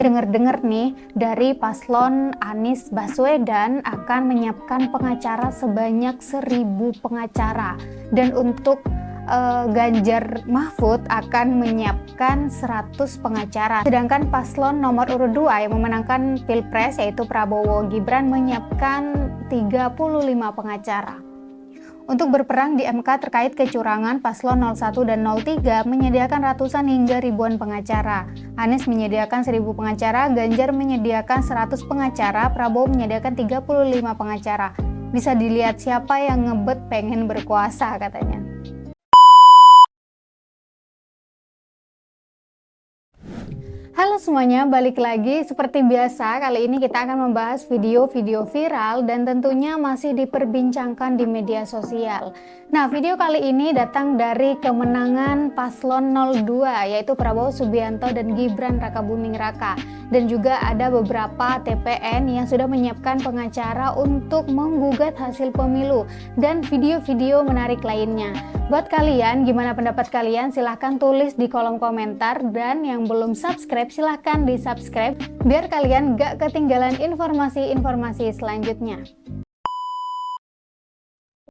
Dengar-dengar nih dari paslon Anies Baswedan akan menyiapkan pengacara sebanyak 1.000 pengacara, dan untuk Ganjar Mahfud akan menyiapkan 100 pengacara. Sedangkan paslon nomor urut 2 yang memenangkan Pilpres yaitu Prabowo Gibran menyiapkan 35 pengacara. Untuk berperang di MK terkait kecurangan, paslon 01 dan 03 menyediakan ratusan hingga ribuan pengacara. Anies menyediakan 1.000 pengacara, Ganjar menyediakan 100 pengacara, Prabowo menyediakan 35 pengacara. Bisa dilihat siapa yang ngebet pengen berkuasa katanya. Halo semuanya, balik lagi. Seperti biasa, kali ini kita akan membahas video-video viral dan tentunya masih diperbincangkan di media sosial. Nah, video kali ini datang dari kemenangan paslon 02, yaitu Prabowo Subianto dan Gibran Rakabuming Raka. Dan juga ada beberapa TPN yang sudah menyiapkan pengacara untuk menggugat hasil pemilu dan video-video menarik lainnya. Buat kalian, gimana pendapat kalian? Silahkan tulis di kolom komentar, dan yang belum subscribe silahkan di subscribe biar kalian gak ketinggalan informasi-informasi selanjutnya.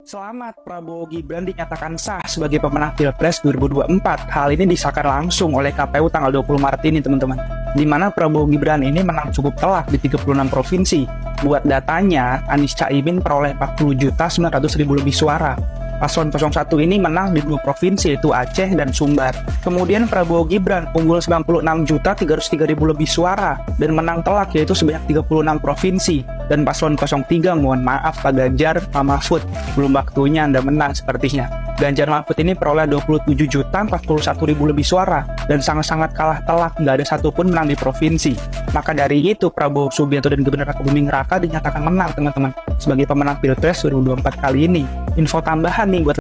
Selamat, Prabowo Gibran dinyatakan sah sebagai pemenang Pilpres 2024. Hal ini disahkan langsung oleh KPU tanggal 20 Maret ini, teman-teman. Di mana Prabowo Gibran ini menang cukup telak di 36 provinsi. Buat datanya, Anies Caimin peroleh 40.900.000 lebih suara. Paslon 01 ini menang di 2 provinsi, yaitu Aceh dan Sumbar. Kemudian Prabowo Gibran unggul 96.303.000 lebih suara dan menang telak, yaitu sebanyak 36 provinsi. Dan paslon 03, mohon maaf Pak Ganjar, Pak Mahfud, belum waktunya Anda menang sepertinya. Ganjar Mahfud ini peroleh 27.041.000 lebih suara dan sangat-sangat kalah telak, nggak ada satupun menang di provinsi. Maka dari itu Prabowo Subianto dan Gibran Rakabuming Raka dinyatakan menang, teman-teman, sebagai pemenang Pilpres 2024 kali ini. Info tambahan nih buat.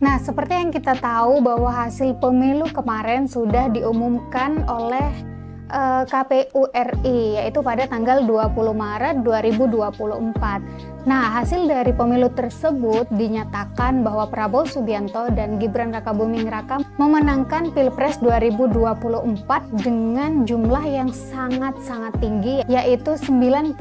Nah, seperti yang kita tahu bahwa hasil pemilu kemarin sudah diumumkan oleh KPU RI, yaitu pada tanggal 20 Maret 2024. Nah, hasil dari pemilu tersebut dinyatakan bahwa Prabowo Subianto dan Gibran Rakabuming Raka memenangkan Pilpres 2024 dengan jumlah yang sangat-sangat tinggi, yaitu 96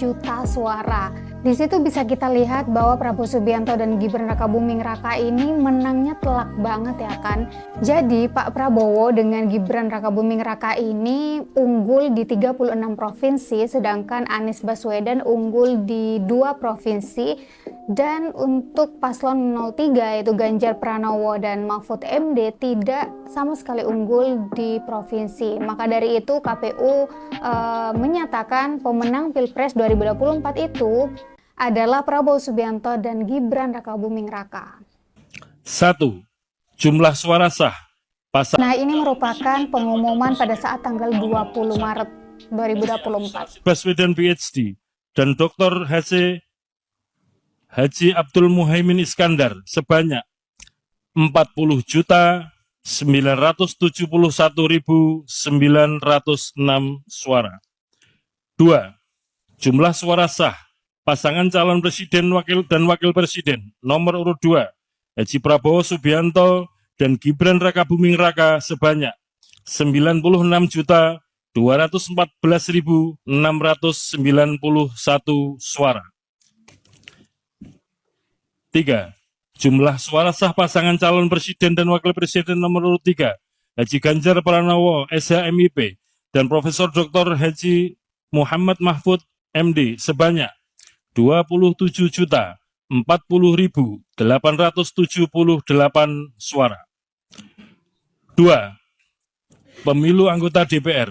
juta suara. Di situ bisa kita lihat bahwa Prabowo Subianto dan Gibran Rakabuming Raka ini menangnya telak banget ya kan. Jadi Pak Prabowo dengan Gibran Rakabuming Raka ini unggul di 36 provinsi, sedangkan Anies Baswedan unggul di 2 provinsi. Dan untuk paslon 03 yaitu Ganjar Pranowo dan Mahfud MD tidak sama sekali unggul di provinsi. Maka dari itu KPU menyatakan pemenang Pilpres 2024 itu adalah Prabowo Subianto dan Gibran Rakabuming Raka. 1. Jumlah suara sah. Nah, ini merupakan pengumuman pada saat tanggal 20 Maret 2024. Baswedan PhD dan Dr. Haji Abdul Muhaimin Iskandar sebanyak 40.971.906 suara. 2. Jumlah suara sah pasangan calon presiden dan wakil presiden nomor urut 2 Haji Prabowo Subianto dan Gibran Rakabuming Raka sebanyak 96.214.691 suara. 3. Jumlah suara sah pasangan calon presiden dan wakil presiden nomor urut 3 Haji Ganjar Pranowo SHMIP dan Profesor Dr. Haji Muhammad Mahfud MD sebanyak 27.040.878 suara. 2. Pemilu anggota DPR.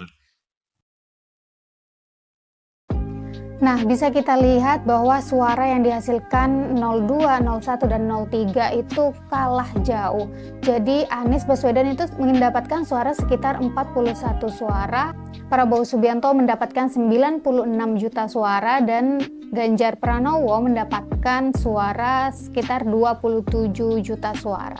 Nah, bisa kita lihat bahwa suara yang dihasilkan 02, 01, dan 03 itu kalah jauh. Jadi Anies Baswedan itu mendapatkan suara sekitar 41 suara, Prabowo Subianto mendapatkan 96 juta suara, dan Ganjar Pranowo mendapatkan suara sekitar 27 juta suara.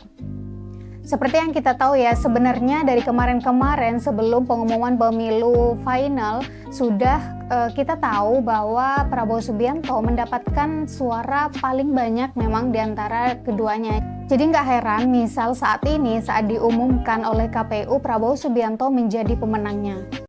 Seperti yang kita tahu ya, sebenarnya dari kemarin-kemarin sebelum pengumuman pemilu final sudah kita tahu bahwa Prabowo Subianto mendapatkan suara paling banyak memang di antara keduanya. Jadi nggak heran misal saat ini saat diumumkan oleh KPU Prabowo Subianto menjadi pemenangnya.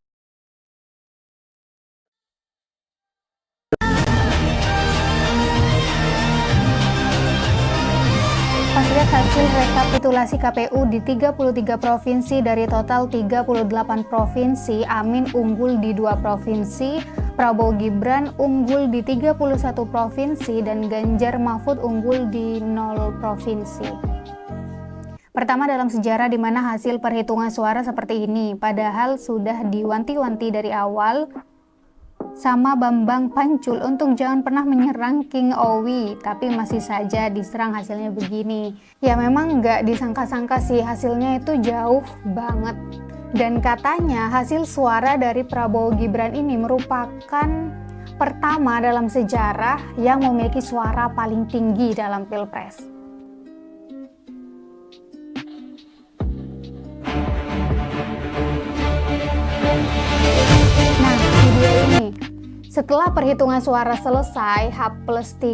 rekapitulasi KPU di 33 provinsi dari total 38 provinsi, Amin unggul di 2 provinsi, Prabowo Gibran unggul di 31 provinsi, dan Ganjar Mahfud unggul di 0 provinsi. Pertama dalam sejarah di mana hasil perhitungan suara seperti ini, padahal sudah diwanti-wanti dari awal sama Bambang Pancul untuk jangan pernah menyerang King Owi, tapi masih saja diserang hasilnya begini. Ya memang nggak disangka-sangka sih, hasilnya itu jauh banget. Dan katanya hasil suara dari Prabowo Gibran ini merupakan pertama dalam sejarah yang memiliki suara paling tinggi dalam Pilpres. Nah, video ini setelah perhitungan suara selesai, H+3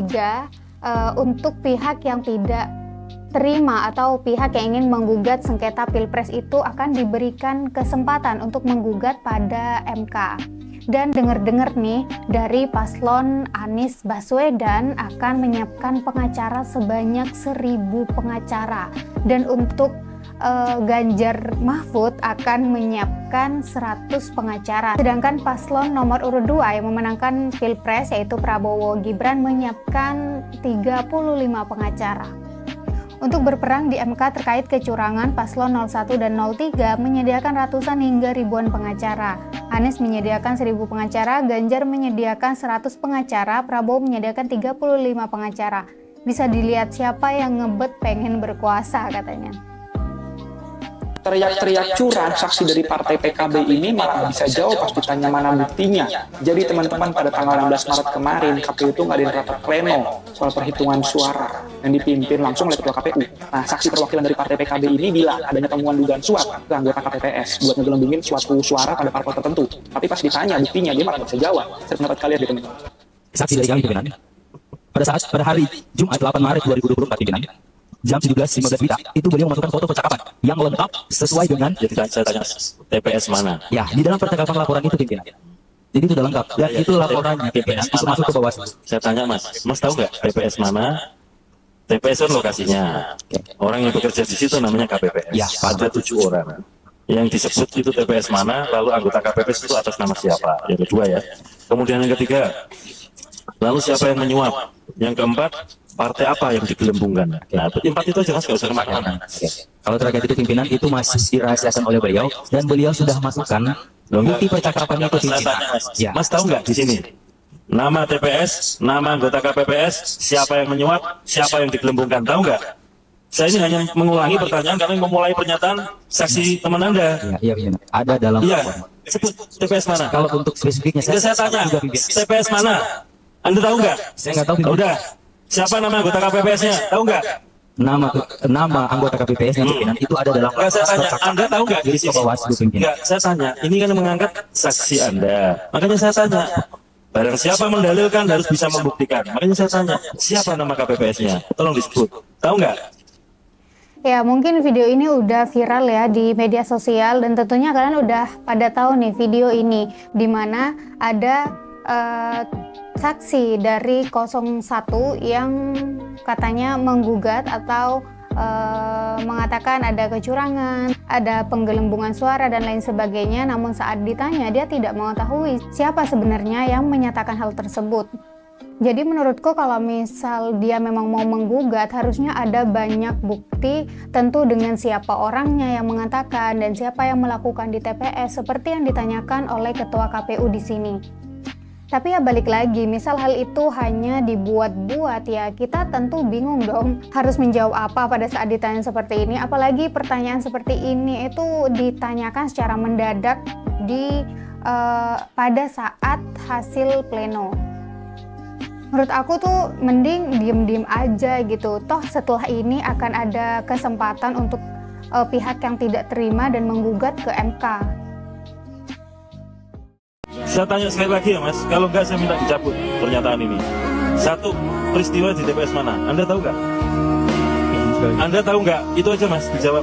untuk pihak yang tidak terima atau pihak yang ingin menggugat sengketa Pilpres itu akan diberikan kesempatan untuk menggugat pada MK. Dan dengar-dengar nih, dari paslon Anies Baswedan akan menyiapkan pengacara sebanyak 1.000 pengacara. Dan untuk Ganjar Mahfud akan menyiapkan 100 pengacara. Sedangkan paslon nomor urut 2 yang memenangkan Pilpres yaitu Prabowo Gibran menyiapkan 35 pengacara. Untuk berperang di MK terkait kecurangan, paslon 01 dan 03 menyediakan ratusan hingga ribuan pengacara. Anies menyediakan 1.000 pengacara, Ganjar menyediakan 100 pengacara, Prabowo menyediakan 35 pengacara. Bisa dilihat siapa yang ngebet pengen berkuasa katanya. Teriak-teriak curang saksi dari partai PKB ini malah nggak bisa jawab pas ditanya mana buktinya. Jadi teman-teman, pada tanggal 16 Maret kemarin KPU itu ngadain rapat pleno soal perhitungan suara yang dipimpin langsung oleh Ketua KPU. Nah, saksi perwakilan dari partai PKB ini bilang adanya temuan dugaan suap ke anggota KPPS buat ngegelembungin suatu suara pada parpol tertentu. Tapi pas ditanya buktinya dia malah nggak bisa jawab. Saya pendapat kalian gitu, teman-teman. Saksi dari kami pimpinan. Pada hari Jumat 8 Maret 2024 pimpinan, jam 17.15 WITA, itu beliau memasukkan foto percakapan yang lengkap sesuai dengan, Jadi saya tanya TPS mana? ya, di dalam percakapan laporan itu pimpinan. Jadi itu sudah lengkap dan itu laporannya pimpinan itu masuk ke Bawaslu. Saya tanya Mas tahu nggak TPS mana? TPS kan lokasinya. Orang yang bekerja di situ namanya KPPS. Ya, ada 7 orang. Yang disebut itu TPS mana, lalu anggota KPPS itu atas nama siapa? Yang kedua ya. Kemudian yang ketiga, lalu siapa yang menyuap? Yang keempat, partai apa yang digelembungkan? Nah, 4 itu aja Mas, nggak usah kemana-mana. Kalau terkait itu pimpinan itu masih dirahasiakan oleh beliau dan beliau sudah masukkan bukti percakapannya itu Saya pimpinan. tanya Mas, Ya. Mas tahu nggak di sini? Nama TPS, nama anggota KPPS, siapa yang menyuap, siapa yang digelembungkan, tahu nggak? Saya ini hanya mengulangi pertanyaan karena memulai pernyataan saksi teman Anda. Iya, pimpinan. Ada dalam Iya, laporan. sebut TPS mana? Kalau untuk spesifiknya Saya tanya, juga pimpinan. TPS mana? Anda tahu nggak? Saya nggak tahu pimpinan. Udah, siapa nama anggota KPPS-nya? Tahu nggak? Nama anggota KPPS-nya pimpinan itu ada dalam Enggak, saya tanya, percakapan Anda tahu nggak di ke sini? Bawaslu pimpinan. Enggak, saya tanya, ini kan mengangkat saksi Anda. Makanya saya tanya, barang siapa mendalilkan harus bisa membuktikan. Makanya saya tanya, siapa nama KPPS-nya? Tolong disebut. Tahu nggak? Ya, mungkin video ini udah viral ya di media sosial dan tentunya kalian udah pada tahu nih video ini di mana ada saksi dari 01 yang katanya menggugat atau mengatakan ada kecurangan, ada penggelembungan suara dan lain sebagainya. Namun saat ditanya dia tidak mengetahui siapa sebenarnya yang menyatakan hal tersebut. Jadi menurutku kalau misal dia memang mau menggugat harusnya ada banyak bukti, tentu dengan siapa orangnya yang mengatakan dan siapa yang melakukan di TPS seperti yang ditanyakan oleh Ketua KPU di sini. Tapi ya balik lagi, misal hal itu hanya dibuat-buat ya kita tentu bingung dong harus menjawab apa pada saat ditanya seperti ini. Apalagi pertanyaan seperti ini itu ditanyakan secara mendadak pada saat hasil pleno. Menurut aku tuh mending diem-diem aja gitu. Toh setelah ini akan ada kesempatan untuk pihak yang tidak terima dan menggugat ke MK. Saya tanya sekali lagi ya Mas, kalau nggak saya minta dicabut pernyataan ini. Satu peristiwa di TPS mana? Anda tahu nggak? Anda tahu nggak? Itu aja Mas, dijawab.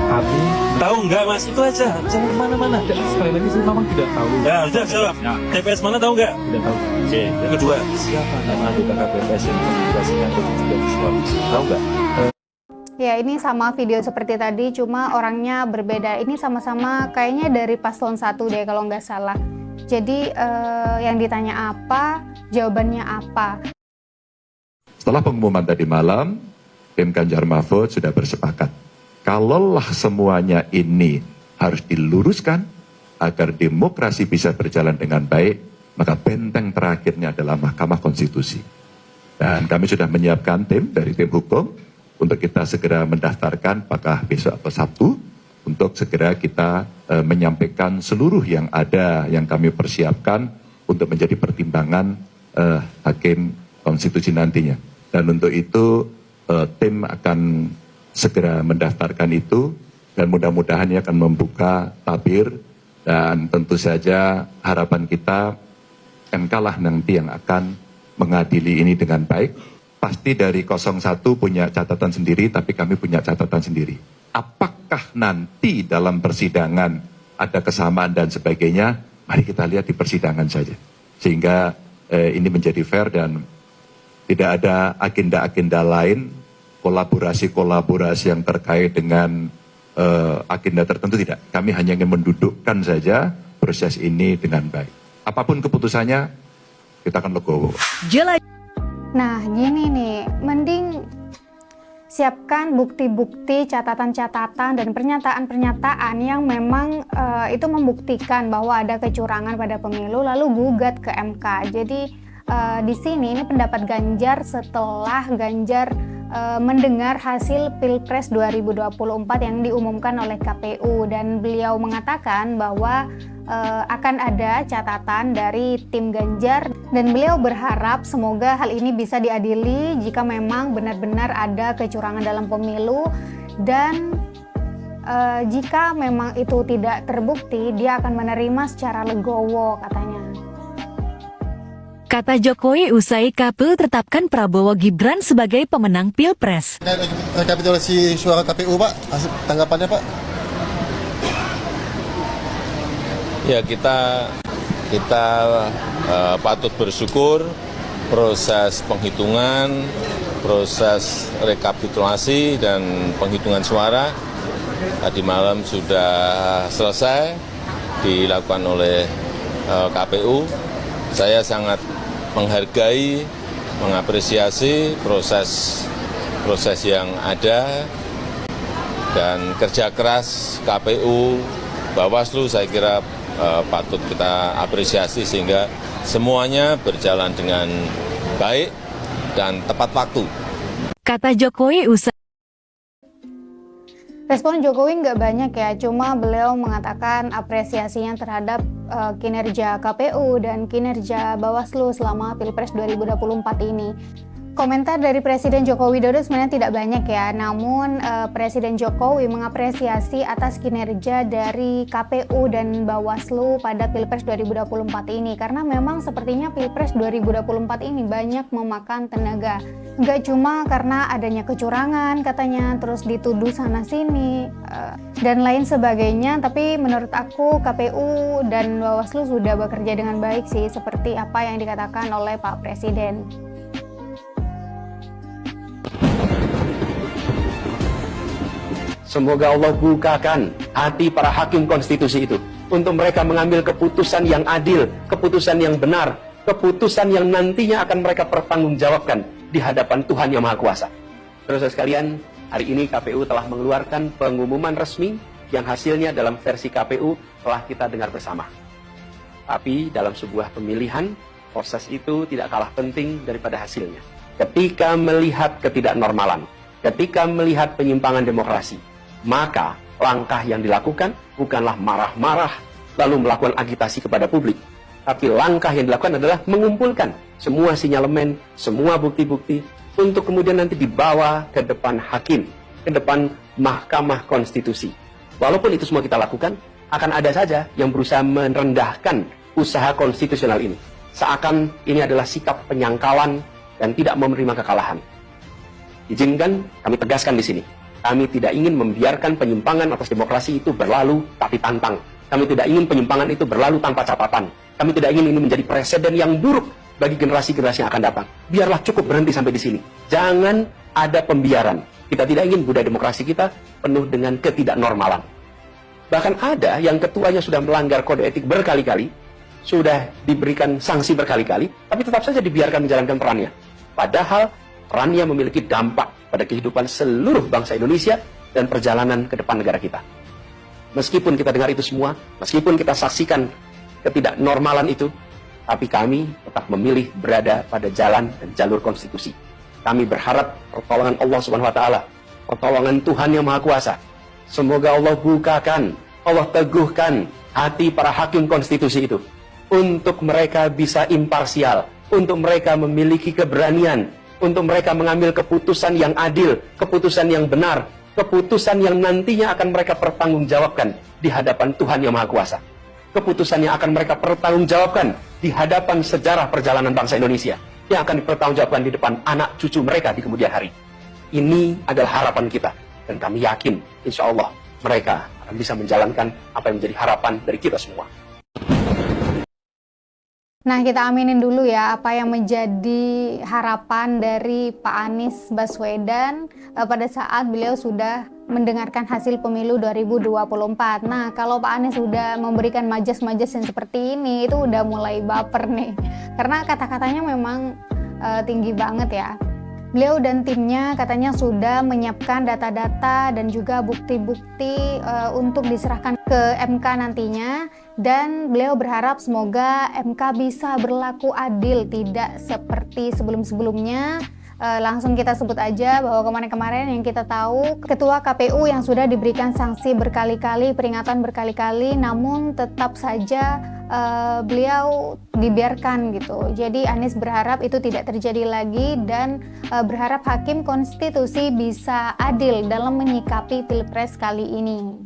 Aku Tahu nggak Mas? Itu aja, jangan kemana-mana. sekali lagi saya memang tidak tahu. Ya, udah jawab. TPS mana tahu nggak? Tidak tahu. Oke, yang kedua, siapa nama anggota KPPS yang komunikasinya atau juga disuap? Tahu nggak? Ya, ini sama video seperti tadi, cuma orangnya berbeda. Ini sama-sama kayaknya dari paslon 1 deh kalau nggak salah. Jadi yang ditanya apa, jawabannya apa. Setelah pengumuman tadi malam, tim Ganjar Mahfud sudah bersepakat. Kalaulah semuanya ini harus diluruskan agar demokrasi bisa berjalan dengan baik, maka benteng terakhirnya adalah Mahkamah Konstitusi. Dan kami sudah menyiapkan tim dari tim hukum untuk kita segera mendaftarkan apakah besok atau Sabtu untuk segera kita menyampaikan seluruh yang ada yang kami persiapkan untuk menjadi pertimbangan hakim konstitusi nantinya. Dan untuk itu tim akan segera mendaftarkan itu dan mudah-mudahan ini akan membuka tabir dan tentu saja harapan kita MK-lah nanti yang akan mengadili ini dengan baik. Pasti dari 01 punya catatan sendiri, tapi kami punya catatan sendiri. Apakah nanti dalam persidangan ada kesamaan dan sebagainya? Mari kita lihat di persidangan saja. Sehingga ini menjadi fair dan tidak ada agenda-agenda lain, kolaborasi-kolaborasi yang terkait dengan agenda tertentu tidak. Kami hanya ingin mendudukkan saja proses ini dengan baik. Apapun keputusannya, kita akan legowo. Nah, gini nih, mending siapkan bukti-bukti, catatan-catatan, dan pernyataan-pernyataan yang memang itu membuktikan bahwa ada kecurangan pada pemilu, lalu gugat ke MK. Jadi di sini ini pendapat Ganjar setelah Ganjar mendengar hasil Pilpres 2024 yang diumumkan oleh KPU, dan beliau mengatakan bahwa akan ada catatan dari tim Ganjar, dan beliau berharap semoga hal ini bisa diadili jika memang benar-benar ada kecurangan dalam pemilu, dan jika memang itu tidak terbukti dia akan menerima secara legowo katanya. Kata Jokowi usai KPU tetapkan Prabowo Gibran sebagai pemenang Pilpres. Rekapitulasi suara KPU, Pak, tanggapannya, Pak? Ya, kita patut bersyukur proses penghitungan, proses rekapitulasi dan penghitungan suara tadi malam sudah selesai dilakukan oleh KPU. Saya sangat menghargai, mengapresiasi proses yang ada dan kerja keras KPU, Bawaslu saya kira patut kita apresiasi sehingga semuanya berjalan dengan baik dan tepat waktu. Kata Jokowi usai. Respon Jokowi nggak banyak ya, cuma beliau mengatakan apresiasinya terhadap kinerja KPU dan kinerja Bawaslu selama Pilpres 2024 ini. Komentar dari Presiden Joko Widodo sebenarnya tidak banyak ya, namun Presiden Jokowi mengapresiasi atas kinerja dari KPU dan Bawaslu pada Pilpres 2024 ini, karena memang sepertinya Pilpres 2024 ini banyak memakan tenaga. Nggak cuma karena adanya kecurangan katanya, terus dituduh sana-sini, dan lain sebagainya, tapi menurut aku KPU dan Bawaslu sudah bekerja dengan baik sih, seperti apa yang dikatakan oleh Pak Presiden. Semoga Allah bukakan hati para hakim konstitusi itu untuk mereka mengambil keputusan yang adil, keputusan yang benar, keputusan yang nantinya akan mereka pertanggungjawabkan di hadapan Tuhan Yang Maha Kuasa. Saudara sekalian, hari ini KPU telah mengeluarkan pengumuman resmi yang hasilnya dalam versi KPU telah kita dengar bersama. Tapi dalam sebuah pemilihan, proses itu tidak kalah penting daripada hasilnya. Ketika melihat ketidaknormalan, ketika melihat penyimpangan demokrasi, maka langkah yang dilakukan bukanlah marah-marah lalu melakukan agitasi kepada publik, tapi langkah yang dilakukan adalah mengumpulkan semua sinyalemen, semua bukti-bukti untuk kemudian nanti dibawa ke depan hakim, ke depan Mahkamah Konstitusi. Walaupun itu semua kita lakukan, akan ada saja yang berusaha merendahkan usaha konstitusional ini, seakan ini adalah sikap penyangkalan dan tidak menerima kekalahan. Izinkan kami tegaskan di sini, kami tidak ingin membiarkan penyimpangan atas demokrasi itu berlalu tapi pantang. Kami tidak ingin penyimpangan itu berlalu tanpa catatan. Kami tidak ingin ini menjadi presiden yang buruk bagi generasi-generasi yang akan datang. Biarlah cukup berhenti sampai di sini. Jangan ada pembiaran, Kita tidak ingin budaya demokrasi kita penuh dengan ketidaknormalan. Bahkan ada yang ketuanya sudah melanggar kode etik berkali-kali, sudah diberikan sanksi berkali-kali, tapi tetap saja dibiarkan menjalankan perannya. Padahal perannya memiliki dampak pada kehidupan seluruh bangsa Indonesia dan perjalanan ke depan negara kita. Meskipun kita dengar itu semua, meskipun kita saksikan ketidaknormalan itu, tapi kami tetap memilih berada pada jalan dan jalur konstitusi. Kami berharap pertolongan Allah Subhanahu wa taala, pertolongan Tuhan yang Maha Kuasa. Semoga Allah bukakan, Allah teguhkan hati para hakim konstitusi itu untuk mereka bisa imparsial, untuk mereka memiliki keberanian, untuk mereka mengambil keputusan yang adil, keputusan yang benar, keputusan yang nantinya akan mereka pertanggungjawabkan di hadapan Tuhan yang Maha Kuasa. Keputusan yang akan mereka pertanggungjawabkan di hadapan sejarah perjalanan bangsa Indonesia, yang akan dipertanggungjawabkan di depan anak cucu mereka di kemudian hari. Ini adalah harapan kita, dan kami yakin insya Allah mereka akan bisa menjalankan apa yang menjadi harapan dari kita semua. Nah, kita aminin dulu ya apa yang menjadi harapan dari Pak Anies Baswedan pada saat beliau sudah mendengarkan hasil pemilu 2024. Nah, kalau Pak Anies sudah memberikan majas-majas yang seperti ini, itu udah mulai baper nih. Karena kata-katanya memang tinggi banget ya. Beliau dan timnya katanya sudah menyiapkan data-data dan juga bukti-bukti untuk diserahkan ke MK nantinya, dan beliau berharap semoga MK bisa berlaku adil, tidak seperti sebelum-sebelumnya. Langsung kita sebut aja bahwa kemarin-kemarin yang kita tahu ketua KPU yang sudah diberikan sanksi berkali-kali, peringatan berkali-kali, namun tetap saja beliau dibiarkan gitu. Jadi Anies berharap itu tidak terjadi lagi dan berharap hakim konstitusi bisa adil dalam menyikapi pilpres kali ini.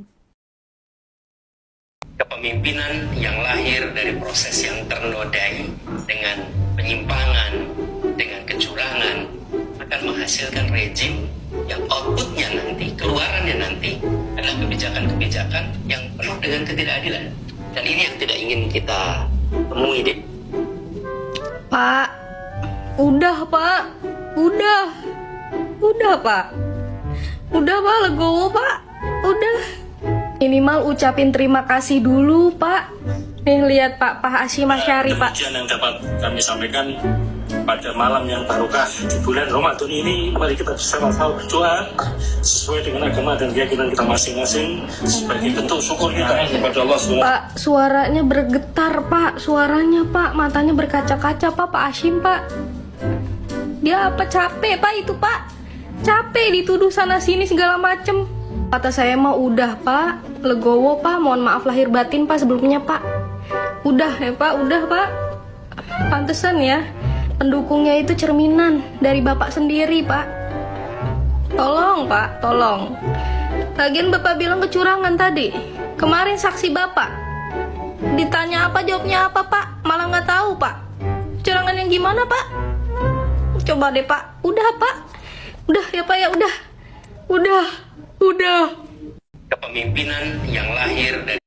Kepemimpinan yang lahir dari proses yang ternodai dengan penyimpangan, dengan kecurangan, akan menghasilkan rejim yang outputnya nanti, keluarannya nanti adalah kebijakan-kebijakan yang penuh dengan ketidakadilan. Dan ini yang tidak ingin kita temui deh. Pak, udah Pak, udah Pak, legowo Pak, udah. Minimal ucapin terima kasih dulu Pak. Nih lihat Pak Hasyim Asy'ari Pak. Demikian yang dapat kami sampaikan pada malam yang barokah di bulan Ramadan ini. Mari kita bersama-sama berdoa sesuai dengan agama dan keyakinan kita masing-masing sebagai bentuk syukur kita kepada Allah SWT. Pak, suaranya bergetar Pak, suaranya Pak, matanya berkaca-kaca Pak Hasyim Pak. Dia apa capek Pak itu Pak? Capek dituduh sana sini segala macem. Kata saya mah udah Pak, legowo Pak, mohon maaf lahir batin Pak sebelumnya Pak. Udah ya Pak, udah Pak. Pantesan ya, pendukungnya itu cerminan dari Bapak sendiri Pak. Tolong Pak, tolong. Lagian Bapak bilang kecurangan tadi. Kemarin saksi Bapak. Ditanya apa, jawabnya apa Pak? Malah nggak tahu Pak. Kecurangan yang gimana Pak? Coba deh Pak, udah Pak. Udah ya Pak ya, udah. Kepemimpinan yang lahir dari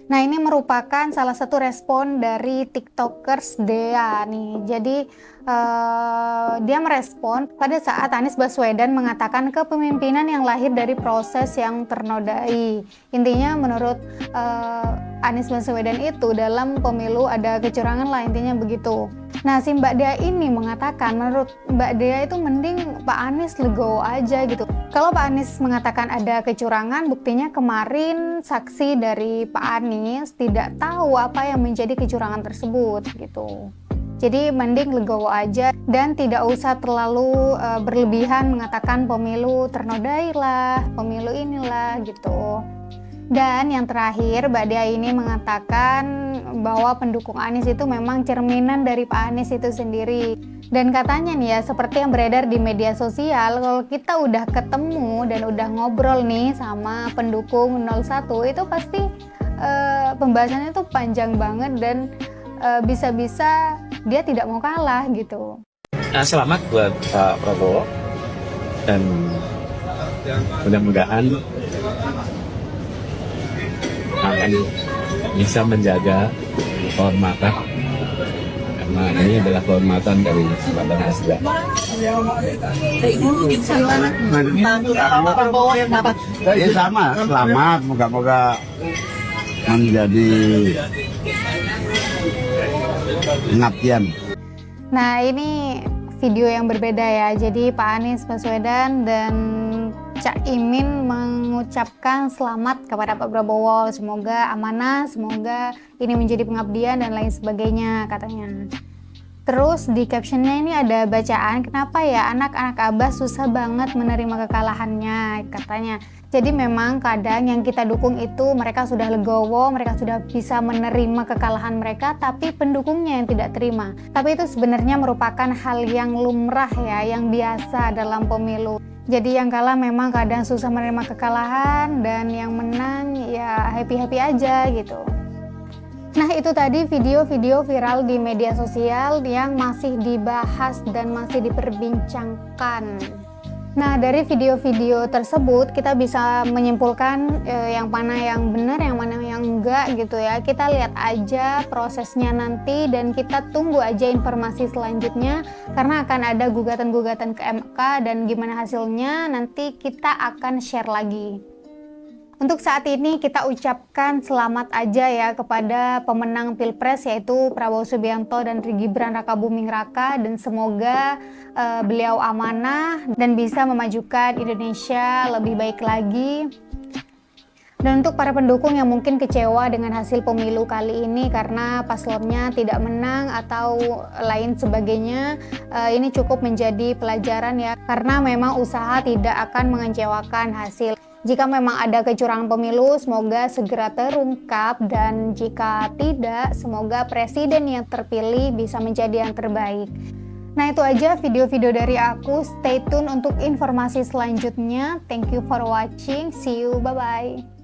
Nah, ini merupakan salah satu respon dari TikTokers Dea nih. Jadi dia merespon pada saat Anies Baswedan mengatakan kepemimpinan yang lahir dari proses yang ternodai. Intinya menurut Anies Baswedan itu dalam pemilu ada kecurangan lah, intinya begitu. Nah, si Mbak Dea ini mengatakan menurut Mbak Dea itu mending Pak Anies legowo aja gitu. Kalau Pak Anies mengatakan ada kecurangan, buktinya kemarin saksi dari Pak Anies tidak tahu apa yang menjadi kecurangan tersebut gitu. Jadi mending legowo aja dan tidak usah terlalu berlebihan mengatakan pemilu ternodai lah, pemilu inilah gitu. Dan yang terakhir, Mbak Dea ini mengatakan bahwa pendukung Anies itu memang cerminan dari Pak Anies itu sendiri. Dan katanya nih ya, seperti yang beredar di media sosial, kalau kita udah ketemu dan udah ngobrol nih sama pendukung 01, itu pasti pembahasannya tuh panjang banget dan bisa-bisa dia tidak mau kalah gitu. Nah, selamat buat Pak Prabowo dan mudah-mudahan akan bisa menjaga kehormatan dan Nah, ini adalah kehormatan dari Badan Presiden. Ya sama, selamat, moga-moga menjadi pengabdian. Nah, ini video yang berbeda ya. Jadi Pak Anies Baswedan dan Cak Imin mengucapkan selamat kepada Pak Prabowo. Semoga amanah, semoga ini menjadi pengabdian dan lain sebagainya katanya. Terus di captionnya ini ada bacaan, kenapa ya anak-anak Abah susah banget menerima kekalahannya katanya. Jadi memang kadang yang kita dukung itu mereka sudah legowo, mereka sudah bisa menerima kekalahan mereka, tapi pendukungnya yang tidak terima. Tapi itu sebenarnya merupakan hal yang lumrah ya, yang biasa dalam pemilu. Jadi yang kalah memang kadang susah menerima kekalahan, dan yang menang ya happy-happy aja gitu. Nah, itu tadi video-video viral di media sosial yang masih dibahas dan masih diperbincangkan. Nah, dari video-video tersebut kita bisa menyimpulkan yang mana yang benar, yang mana yang enggak gitu ya. Kita lihat aja prosesnya nanti dan kita tunggu aja informasi selanjutnya, karena akan ada gugatan-gugatan ke MK dan gimana hasilnya nanti kita akan share lagi. Untuk saat ini kita ucapkan selamat aja ya kepada pemenang Pilpres yaitu Prabowo Subianto dan Gibran Rakabuming Raka, dan semoga beliau amanah dan bisa memajukan Indonesia lebih baik lagi. Dan untuk para pendukung yang mungkin kecewa dengan hasil pemilu kali ini karena paslonnya tidak menang atau lain sebagainya, ini cukup menjadi pelajaran ya, karena memang usaha tidak akan mengecewakan hasil. Jika memang ada kecurangan pemilu, semoga segera terungkap, dan jika tidak, semoga presiden yang terpilih bisa menjadi yang terbaik. Nah, itu aja video-video dari aku. Stay tune untuk informasi selanjutnya. Thank you for watching. See you. Bye-bye.